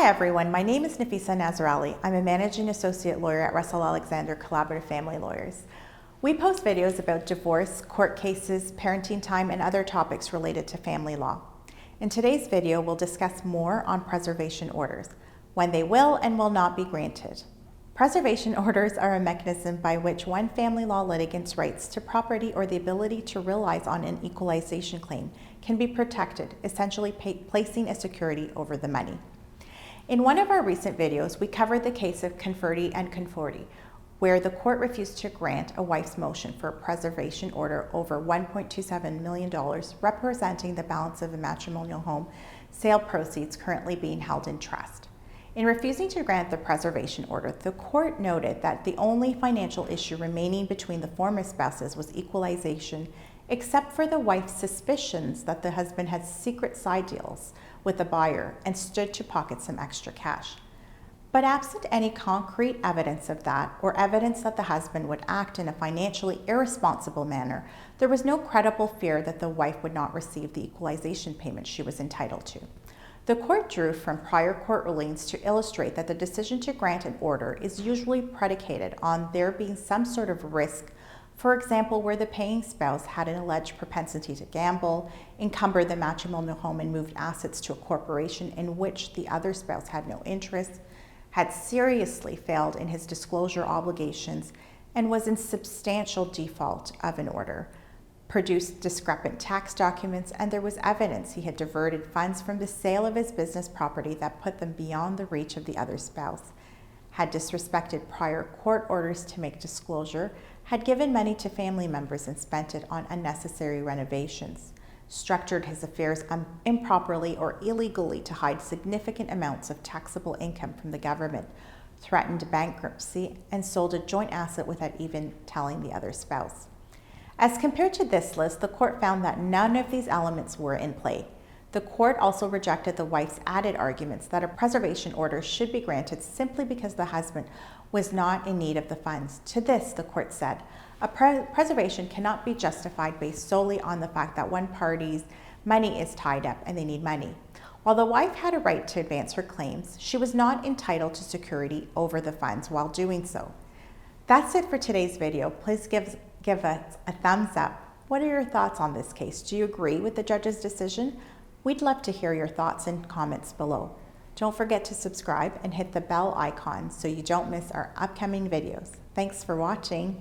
everyone, my name is Nafisa Nazarali. I'm a managing associate lawyer at Russell Alexander Collaborative Family Lawyers. We post videos about divorce, court cases, parenting time, and other topics related to family law. In today's video, we'll discuss more on preservation orders, when they will and will not be granted. Preservation orders are a mechanism by which one family law litigant's rights to property or the ability to realize on an equalization claim can be protected, essentially placing a security over the money. In one of our recent videos, we covered the case of Conforti and Conforti, where the court refused to grant a wife's motion for a preservation order over $1.27 million, representing the balance of the matrimonial home sale proceeds currently being held in trust. In refusing to grant the preservation order, the court noted that the only financial issue remaining between the former spouses was equalization, except for the wife's suspicions that the husband had secret side deals with the buyer and stood to pocket some extra cash. But absent any concrete evidence of that, or evidence that the husband would act in a financially irresponsible manner, there was no credible fear that the wife would not receive the equalization payment she was entitled to. The court drew from prior court rulings to illustrate that the decision to grant an order is usually predicated on there being some sort of risk, for example, where the paying spouse had an alleged propensity to gamble, encumbered the matrimonial home and moved assets to a corporation in which the other spouse had no interest, had seriously failed in his disclosure obligations, and was in substantial default of an order, produced discrepant tax documents, and there was evidence he had diverted funds from the sale of his business property that put them beyond the reach of the other spouse, had disrespected prior court orders to make disclosure, had given money to family members and spent it on unnecessary renovations, structured his affairs improperly or illegally to hide significant amounts of taxable income from the government, threatened bankruptcy, and sold a joint asset without even telling the other spouse. As compared to this list, the court found that none of these elements were in play. The court also rejected the wife's added arguments that a preservation order should be granted simply because the husband was not in need of the funds. To this, the court said, a preservation cannot be justified based solely on the fact that one party's money is tied up and they need money. While the wife had a right to advance her claims, she was not entitled to security over the funds while doing so. That's it for today's video. Please give us a thumbs up. What are your thoughts on this case? Do you agree with the judge's decision? We'd love to hear your thoughts and comments below. Don't forget to subscribe and hit the bell icon so you don't miss our upcoming videos. Thanks for watching.